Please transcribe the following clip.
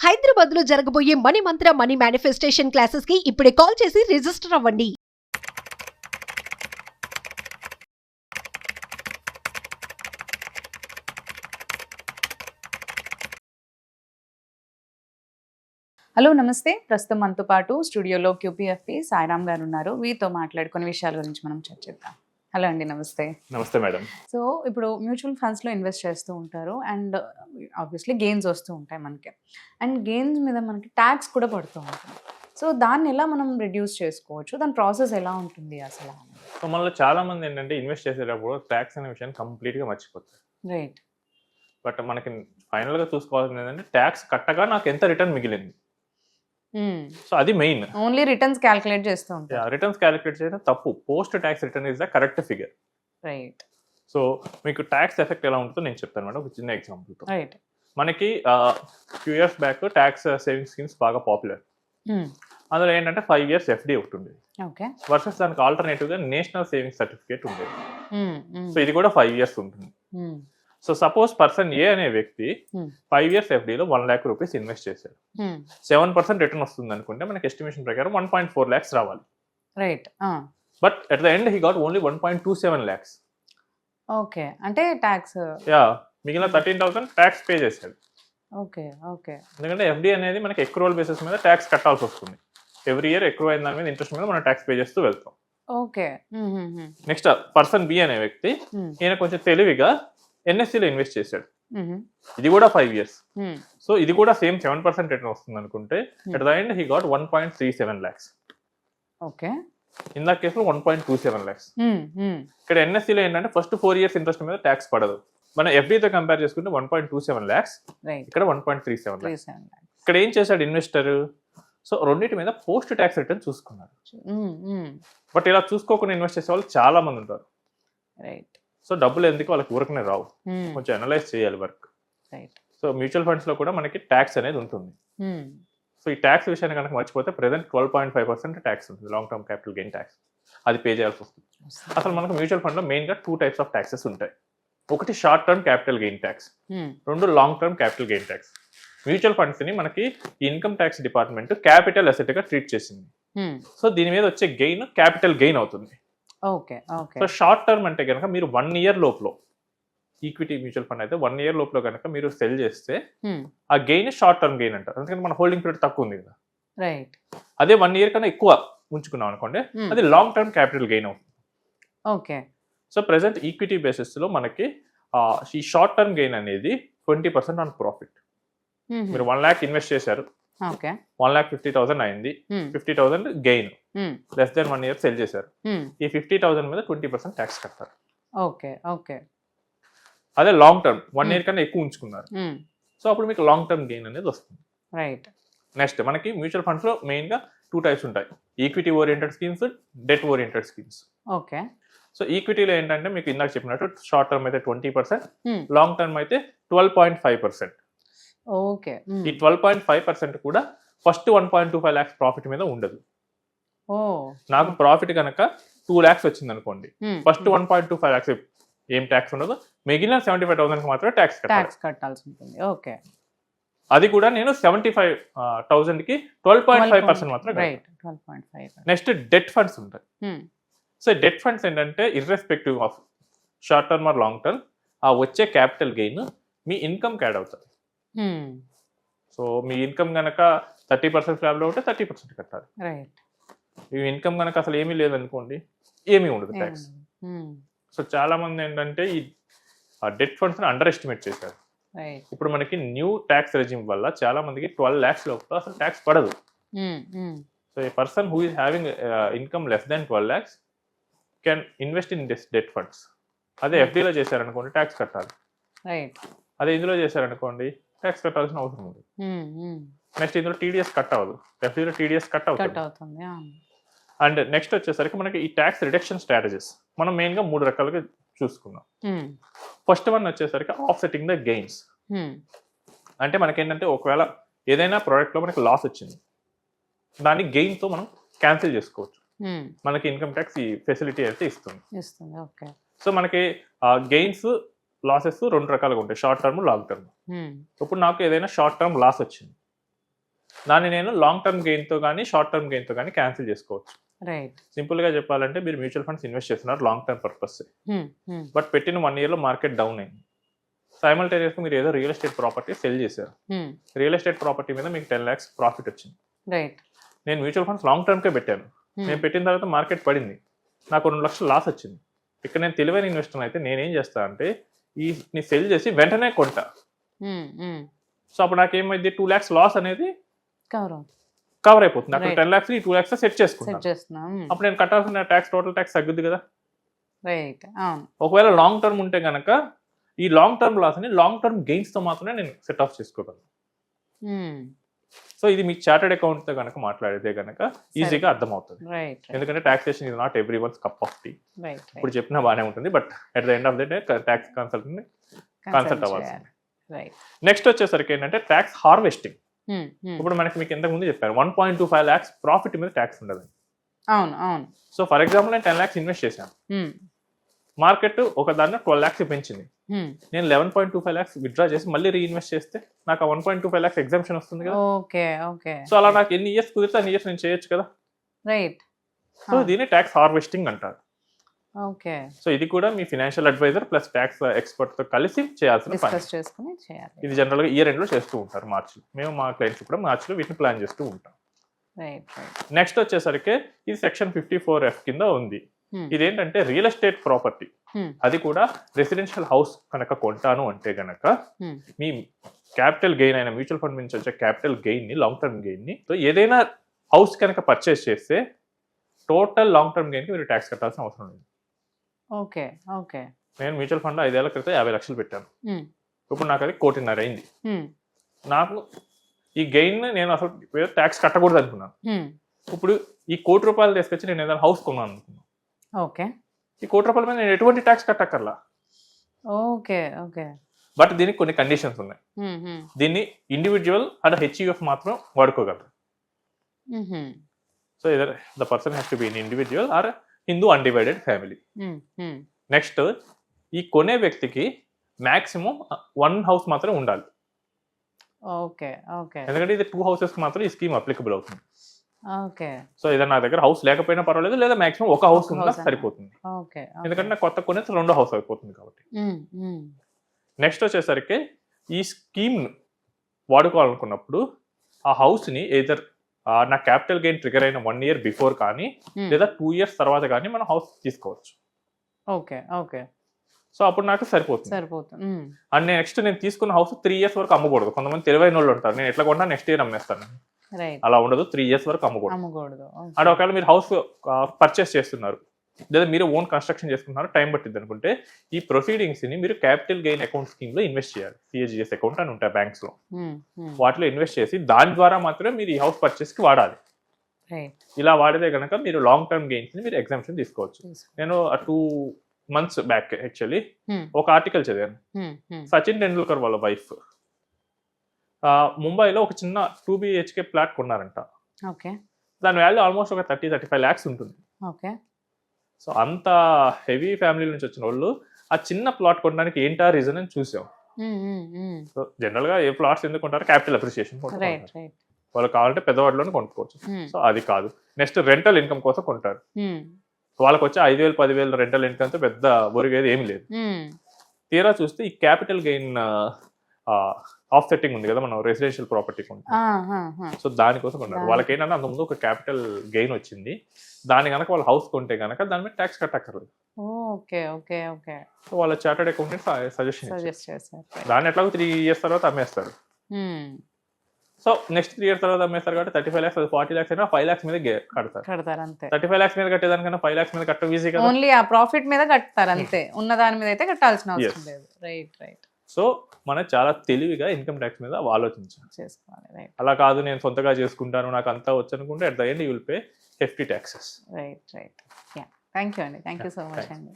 హైదరాబాద్ లో జరగబోయే మనీ మంత్ర money manifestation classes కి ఇప్పుడే కాల్ చేసి రిజిస్టర్ అవ్వండి. హలో నమస్తే. ప్రస్తుతం మనతో పాటు స్టూడియోలో క్యూపీఎఫ్పి సాయిరామ్ గారు ఉన్నారు. వీరితో మాట్లాడుకునే విషయాల గురించి మనం చర్చిద్దాం. హలో అండి, నమస్తే. నమస్తే మేడం. సో ఇప్పుడు మ్యూచువల్ ఫండ్స్లో ఇన్వెస్ట్ చేస్తూ ఉంటారు అండ్ ఆబ్వియస్లీ గెయిన్స్ వస్తూ ఉంటాయి మనకి. అండ్ గెయిన్స్ మీద మనకి ట్యాక్స్ కూడా పడుతూ ఉంటుంది. సో దాన్ని ఎలా మనం రిడ్యూస్ చేసుకోవచ్చు, దాని ప్రాసెస్ ఎలా ఉంటుంది అసలు? సో మనలో చాలా మంది ఏంటంటే ఇన్వెస్ట్ చేసేటప్పుడు ట్యాక్స్ అనే విషయాన్ని కంప్లీట్గా మర్చిపోతారు. రైట్. బట్ మనకి ఫైనల్గా చూసుకోవాల్సింది ఏంటంటే ట్యాక్స్ కట్టగా నాకు ఎంత రిటర్న్ మిగిలింది. సో అది మెయిన్. ఓన్లీ రిటర్న్స్ క్యాలిక్యులేట్ చేస్తూ ఉంటారు. రిటర్న్స్ క్యాలిక్యులేట్ చేయడం తప్పు. Post tax return is the correct figure. Right. So మీకు ట్యాక్స్ ఎఫెక్ట్ ఎలా ఉంటుందో నేను చెప్తాను మేడం ఒక చిన్న ఎగ్జాంపుల్తో. రైట్. మనకి few years back tax saving schemes బాగా పాపులర్. అందులో ఏంటంటే 5 years FD ఒకటి ఉండేది. ఓకే. వర్సెస్ దానికి ఆల్టర్నేటివ్గా నేషనల్ సేవింగ్ సర్టిఫికేట్ ఉండేది. సో ఇది కూడా 5 years ఉంటుంది. సో సపోజ్ పర్సన్ ఏ అనే వ్యక్తి 5 years FDలో 1 lakh rupees ఇన్వెస్ట్ చేశారు. 7% రిటర్న్ వస్తుంది అనుకుంటే మనకి ఎస్టిమేషన్ ప్రకారం 1.4 lakhs రావాలి. Right. But at the end he got only 1.27 lakhs. Okay. అంటే ట్యాక్స్ మిగిలిన 13,000 ట్యాక్స్ పే చేశాడు. ఓకే. ఓకే. ఎందుకంటే FD అనేది మనకి ఎక్రూవల్ బేసిస్ మీద ట్యాక్స్ కట్టాల్సి వస్తుంది. ఎవ్రీ ఇయర్ ఎక్కువ అయిన దాని మీద ఇంట్రెస్ట్ మీద మనం ట్యాక్స్ పే చేస్తూ వెళ్తాం. ఓకే. నెక్స్ట్ పర్సన్ బి అనే వ్యక్తి ఈయన కొంచెం తెలివిగా NSCలో ఇన్వెస్ట్ చేశాడు. ఇది కూడా 5 years. సో ఇది కూడా సేమ్ 7% రిటర్న్ వస్తుంది అనుకుంటే at the end he got 1.37 lakhs. Okay. ఇందా కేసులో 1.27 lakhs. ఇక్కడ NSCలో ఏంటంటే ఫస్ట్ 4 years ఇంట్రెస్ట్ మీద ట్యాక్స్ పడదు. మన FDతో కంపేర్ చేసుకుంటే 1.27 lakhs, ఇక్కడ 1.37 lakhs. ఇక్కడ ఏం చేశాడు ఇన్వెస్టర్? సో రెండింటి మీద పోస్ట్ ట్యాక్స్ రిటర్న్ చూసుకున్నాడు. బట్ ఇలా చూసుకోకుండా ఇన్వెస్ట్ చేసే వాళ్ళు చాలా మంది ఉంటారు. రైట్. సో డబ్బులు ఎందుకు వాళ్ళకి ఊరకనే రావు, కొంచెం అనలైజ్ చేయాలి వర్క్. సో మ్యూచువల్ ఫండ్స్ లో కూడా మనకి ట్యాక్స్ అనేది ఉంటుంది. సో ఈ ట్యాక్స్ విషయాన్ని కనుక మర్చిపోతే ప్రెసెంట్ 12.5% ట్యాక్స్ ఉంటుంది, long term capital gain tax. అది పే చేయాల్సి వస్తుంది. అసలు మనకు మ్యూచువల్ ఫండ్ లో మెయిన్ గా 2 types ఆఫ్ ట్యాక్సెస్ ఉంటాయి. ఒకటి short term capital gain tax, రెండు long term capital gain tax. Mutual funds ని మనకి income tax department capital asset గా ట్రీట్ చేసింది. సో దీని మీద వచ్చే గెయిన్ క్యాపిటల్ గెయిన్ అవుతుంది. Okay. Okay. So short term అంటే కనుక మీరు 1 year లోపల ఈక్విటీ మ్యూచువల్ ఫండ్ అయితే 1 year లోపల కనుక మీరు సెల్ చేస్తే ఆ గెయిన్ షార్ట్ టర్మ్ గెయిన్ అంటారు. ఎందుకంటే మన హోల్డింగ్ పీరియడ్ తక్కువ ఉంది కదా. రైట్. అదే 1 year కన్నా ఎక్కువ ఉంచుకున్నాం అనుకోండి, అది లాంగ్ టర్మ్ క్యాపిటల్ గెయిన్ అవుతుంది. Okay. So present equity basis లో మనకి ఈ షార్ట్ టర్మ్ గెయిన్ అనేది 20% ఆన్ ప్రాఫిట్. మీరు 1 lakh ఇన్వెస్ట్ చేశారు, 1,50,000 అయింది, 50,000 gain. Less than 1 year cell చేశారు, ఈ 50,000 మీద 20% ట్యాక్స్ కట్టారు. ఓకే. ఓకే. అదే లాంగ్ టర్మ్ 1 year కన్నా ఎక్కువ ఉంచుకున్నారు, సో అప్పుడు మీకు లాంగ్ టర్మ్ గెయిన్ అనేది వస్తుంది. రైట్. నెక్స్ట్ మనకి మ్యూచువల్ ఫండ్స్ లో మెయిన్ గా 2 types ఉంటాయి, equity oriented schemes, debt oriented schemes. Okay. So ఈక్విటీలో ఏంటంటే మీకు ఇందాక చెప్పినట్టు షార్ట్ టర్మ్ అయితే 20%, లాంగ్ టర్మ్ అయితే 12.5%. ఓకే. ఈ 12.5% కూడా ఫస్ట్ 1.25 lakhs ప్రాఫిట్ మీద ఉండదు. నాకు ప్రాఫిట్ కనుక 2 lakhs వచ్చింది అనుకోండి, ఫస్ట్ 1.25 lakhs ఏం ట్యాక్స్ ఉండదు, మిగిలిన 75,000 మాత్రమే ట్యాక్స్ కట్టాల్సి ఉంటుంది. ఓకే. అది కూడా నేను 75,000 కి 12.5% మాత్రమే. నెక్స్ట్ డెట్ ఫండ్స్ ఉంటాయి. సో డెట్ ఫండ్స్ ఏంటంటే irrespective of short term are long term ఆ వచ్చే క్యాపిటల్ గెయిన్ మీ ఇన్కమ్ యాడ్ అవుతుంది. సో మీ ఇన్కమ్ కనుక 30% స్లాబ్లో ఉంటే 30% కట్టాలి. మీ ఇన్కమ్ కనుక అసలు ఏమీ లేదనుకోండి, ఏమీ ఉండదు ట్యాక్స్. సో చాలా మంది ఏంటంటే ఈ డెట్ ఫండ్స్ అండర్ ఎస్టిమేట్ చేశారు. ఇప్పుడు మనకి న్యూ ట్యాక్స్ రెజిమ్ వల్ల చాలా మందికి 12 lakhs లోపల అసలు ట్యాక్స్ పడదు. So A person who is having income less than 12 lakhs can invest in debt funds. అదే FDలో చేశారనుకోండి ట్యాక్స్ కట్టాలి. అదే ఇందులో చేశారనుకోండి ట్యాక్స్ కట్టాల్సిన అవసరం ఉంది. నెక్స్ట్ ఇందులో TDS కట్ అవ్వదు, FDలో TDS కట్ అవుతుంది. అండ్ నెక్స్ట్ వచ్చేసరికి మనకి ఈ ట్యాక్స్ రిడక్షన్ స్ట్రాటజీస్ మనం మెయిన్గా 3 రకాలుగా చూసుకున్నాం. ఫస్ట్ వన్ వచ్చేసరికి ఆఫ్సెట్టింగ్ ద గెయిన్స్. అంటే మనకేంటంటే ఒకవేళ ఏదైనా ప్రోడక్ట్లో మనకి లాస్ వచ్చింది, దాన్ని గెయిన్తో మనం క్యాన్సిల్ చేసుకోవచ్చు. మనకి ఇన్కమ్ ట్యాక్స్ ఈ ఫెసిలిటీ అయితే ఇస్తుంది. సో మనకి గెయిన్స్ లాసెస్ 2 రకాలుగా ఉంటాయి, షార్ట్ టర్మ్, లాంగ్ టర్మ్. ఇప్పుడు నాకు ఏదైనా షార్ట్ టర్మ్ లాస్ వచ్చింది, దాన్ని నేను లాంగ్ టర్మ్ గెయిన్తో కానీ షార్ట్ టర్మ్ గెయిన్తో కానీ క్యాన్సిల్ చేసుకోవచ్చు. రైట్. సింపుల్గా చెప్పాలంటే మీరు మ్యూచువల్ ఫండ్స్ ఇన్వెస్ట్ చేస్తున్నారు లాంగ్ టర్మ్ పర్పస్, బట్ పెట్టిన 1 yearలో మార్కెట్ డౌన్ అయింది. సైమల్టేనియస్గా మీరు ఏదో రియల్ ఎస్టేట్ ప్రాపర్టీ సెల్ చేశారు. రియల్ ఎస్టేట్ ప్రాపర్టీ మీద మీకు 10 lakhs ప్రాఫిట్ వచ్చింది. రైట్. నేను మ్యూచువల్ ఫండ్స్ లాంగ్ టర్మ్కే పెట్టాను. నేను పెట్టిన తర్వాత మార్కెట్ పడింది, నాకు 2 లక్షలు లాస్ వచ్చింది. ఇక్కడ నేను తెలివైన ఇన్వెస్టర్ అయితే నేనేం చేస్తా అంటే నీ సెల్ చేసి వెంటనే కొంటా. సో అప్పుడు నాకేమైంది 2 lakhs లాస్ అనేది కవర్ అయిపోతుంది. అక్కడ 10 lakhs 2 lakhs సెట్ చేసుకుంటాను. అప్పుడు నేను కట్టాల్సిన ట్యాక్స్ టోటల్ ట్యాక్స్ తగ్గుద్ది కదా. రైట్. ఒకవేళ లాంగ్ టర్మ్ ఉంటే కనుక ఈ లాంగ్ టర్మ్ లాస్ ని లాంగ్ టర్మ్ గెయిన్స్ తో మాత్రమే నేను సెట్ ఆఫ్ చేసుకోగలను. సో ఇది మీకు చార్టెడ్ అకౌంట్ తో కనుక మాట్లాడితే కనుక ఈజీగా అర్థమవుతుంది. ఎందుకంటే taxation is not everyone's cup of tea. ఇప్పుడు చెప్పినా బాగానే ఉంటుంది, but at the end of the day tax consultant consult అవ్వాల్సింది. నెక్స్ట్ వచ్చేసరికి ఏంటంటే ట్యాక్స్ హార్వెస్టింగ్. ఇప్పుడు మనకి మీకు ఇంతకు ముందు చెప్పాను 1.25 lakhs ప్రాఫిట్ మీద ట్యాక్స్ ఉండదు. అవును అవును. సో ఫర్ ఎగ్జాంపుల్ నేను 10 lakhs ఇన్వెస్ట్ చేశాను, మార్కెట్ ఒక దాన్ని 12 lakhs పెంచింది, నేను 11.25 lakhs విత్డ్రా చేసి మళ్ళీ రీఇన్వెస్ట్ చేస్తే నాకు 1.25 lakhs ఎగ్జామ్షన్ వస్తుంది కదా. Okay okay. సో అలా నాకు ఎన్ని ఇయర్స్ కుదిరితే అన్ని ఇయర్స్ నేను చేయొచ్చు కదా. రైట్. సో దీన్ని ట్యాక్స్ హార్వెస్టింగ్ అంటారు. ఓకే. సో ఇది కూడా మీ financial advisor plus tax expert తో కలిసి చేయాల్సిన పని. డిస్కస్ చేసుకుని చేయాలి. ఇది జనరల్ గా ఇయర్ ఎండ్ లో చేస్తూ ఉంటారు మార్చిలో. మేము మా క్లయింట్స్ కూడా మార్చిలో వీటిని ప్లాన్ చేస్తూ ఉంటాం. నెక్స్ట్ వచ్చేసరికి ఇది సెక్షన్ 54F కింద ఉంది. ఇదేంటంటే రియల్ ఎస్టేట్ ప్రాపర్టీ, అది కూడా రెసిడెన్షియల్ హౌస్ కనుక కొంటాను అంటే గనక మీ క్యాపిటల్ గెయిన్ అయిన మ్యూచువల్ ఫండ్ నుంచి వచ్చే క్యాపిటల్ గెయిన్ ని లాంగ్ టర్మ్ గెయిన్ ని ఏదైనా హౌస్ కనుక పర్చేస్ చేస్తే టోటల్ లాంగ్ టర్మ్ గెయిన్ కి మీరు ట్యాక్స్ కట్టాల్సిన అవసరం లేదు. Okay okay. నేను మ్యూచువల్ ఫండ్ 5 ఏళ్ల క్రితం 50 లక్షలు పెట్టాను, ఇప్పుడు నాకు అది 1.5 కోటి అయింది. నాకు ఈ గెయిన్ నేను అసలు ట్యాక్స్ కట్టకూడదు అనుకున్నాను. ఇప్పుడు ఈ 1 కోటి రూపాయలు తీసుకొచ్చి నేను ఏదైనా హౌస్ కొన్నాను అనుకున్నాను. ఓకే. ఈ 1 కోటి రూపాయల మీద నేను ఎటువంటి ట్యాక్స్ కట్టక్కర్లా. Okay okay. బట్ దీనికి కొన్ని కండిషన్స్ ఉన్నాయి. దీన్ని ఇండివిజువల్ అండ్ హెచ్యుఎఫ్ మాత్రం వాడుకోగలరు. So either the person has to be in individual or Hindu undivided family. Next ఈ కొనే వ్యక్తికి మాక్సిమం 1 house మాత్రం ఉండాలి. Okay okay. ఎందుకంటే ఇది 2 houses మాత్రం ఈ స్కీమ్ అప్లికబుల్ అవుతుంది. ఓకే. సో ఏదైనా నా దగ్గర హౌస్ లేకపోయినా పర్వాలేదు, లేదా మాక్సిమం 1 house ఉన్నా సరిపోతుంది. ఓకే. ఎందుకంటే నాకు కొత్త కొనేసి 2వ house అయిపోతుంది కాబట్టి. నెక్స్ట్ వచ్చేసరికి ఈ స్కీమ్ వాడుకోవాలనుకున్నప్పుడు ఆ హౌస్ ని ఎయిదర్ నా క్యాపిటల్ గెయిన్ ట్రిగర్ అయిన 1 year బిఫోర్ కానీ లేదా 2 years తర్వాత కానీ మనం హౌస్ తీసుకోవచ్చు. Okay okay. సో అప్పుడు నాకు సరిపోతుంది. అండ్ నెక్స్ట్ నేను తీసుకున్న హౌస్ 3 years వరకు అమ్మకూడదు. కొంతమంది తెలివైన వాళ్ళు ఉంటారు, నేను ఎట్లా కొన్నా నెక్స్ట్ ఇయర్ అమ్మేస్తాను. అలా ఉండదు, 3 years వరకు అమ్మకూడదు. అండ్ ఒకవేళ మీరు హౌస్ పర్చేస్ చేస్తున్నారు లేదా మీరు ఓన్ కన్స్ట్రక్షన్ చేసుకుంటున్నారు, టైం పట్టింది అనుకుంటే ఈ ప్రొసీడింగ్స్ ని మీరు క్యాపిటల్ గెయిన్ అకౌంట్ స్కీమ్ లో ఇన్వెస్ట్ చేయాలి. CHGS అకౌంట్ అని ఉంటాయి బ్యాంక్స్ లో, వాటిలో ఇన్వెస్ట్ చేసి దాని ద్వారా మాత్రమే మీరు ఈ హౌస్ పర్చేస్ కి వాడాలి. ఇలా వాడితే కనుక మీరు లాంగ్ టర్మ్ గెయిన్స్ ని మీరు ఎగ్జామ్షన్ తీసుకోవచ్చు. నేను 2 months బ్యాక్ యాక్చువల్లీ ఒక ఆర్టికల్ చదివాను. సచిన్ టెండూల్కర్ వాళ్ళ వైఫ్ ముంబైలో ఒక చిన్న 2 BHK ఫ్లాట్ కొన్నారంట. దాని వాల్యూ ఆల్మోస్ట్ ఒక 30-35 lakhs ఉంటుంది. సో అంత హెవీ ఫ్యామిలీ నుంచి వచ్చిన వాళ్ళు ఆ చిన్న ప్లాట్ కొనడానికి ఏంటా రీజన్ అని చూసాం. సో జనరల్ గా ఏ ప్లాట్స్ ఎందుకు కొంటారు, క్యాపిటల్ అప్రిసియేషన్ వాళ్ళు కావాలంటే పెద్దవాడిలోనే కొనుక్కోవచ్చు. సో అది కాదు. నెక్స్ట్ రెంటల్ ఇన్కమ్ కోసం కొంటారు. వాళ్ళకి వచ్చే 5,000-10,000 రెంటల్ ఇన్కమ్ తో పెద్ద ఒరిగేది ఏమి లేదు. తీరా చూస్తే ఈ క్యాపిటల్ గెయిన్ ఆఫ్ సెట్టింగ్ ఉంది కదా మనం రెసిడెన్షియల్ ప్రాపర్టీ కొంటాం, సో దానికోసం కొన్నారు. వాళ్ళకి ఏంటంటే అంతకుముందు ఒక క్యాపిటల్ గెయిన్ వచ్చింది, దాని కనుక వాళ్ళు హౌస్ కొంటే కనుక దాని మీద ట్యాక్స్ కట్టక్కర్లేదు. సో వాళ్ళ చార్టెడ్ అకౌంటెంట్ సజెషన్ దాన్ని ఎట్లాగో 3 years తర్వాత అమ్మేస్తారు. సో నెక్స్ట్ 3 years తర్వాత అమ్మేస్తారు కాబట్టి 35 lakhs 40 lakhs అయినా 5 lakhs మీద కడతారు అంతే. 35 lakhs మీద కట్టేదానికన్నా 5 lakhs మీద కట్టడం ఈజీ కదా. ఓన్లీ ఆ ప్రాఫిట్ మీద కడతారు అంతే, ఉన్న దాని మీద అయితే కట్టాల్సిన అవసరం లేదు. రైట్. సో మనం చాలా తెలివిగా ఇన్కమ్ ట్యాక్స్ మీద ఆలోచించాలి. అలా కాదు నేను సొంతగా చేసుకుంటాను నాకు అంతా వచ్చు అనుకుంటే at the end you will pay hefty taxes. Right. Thank you అండి. థ్యాంక్ యూ సో మచ్ అండి.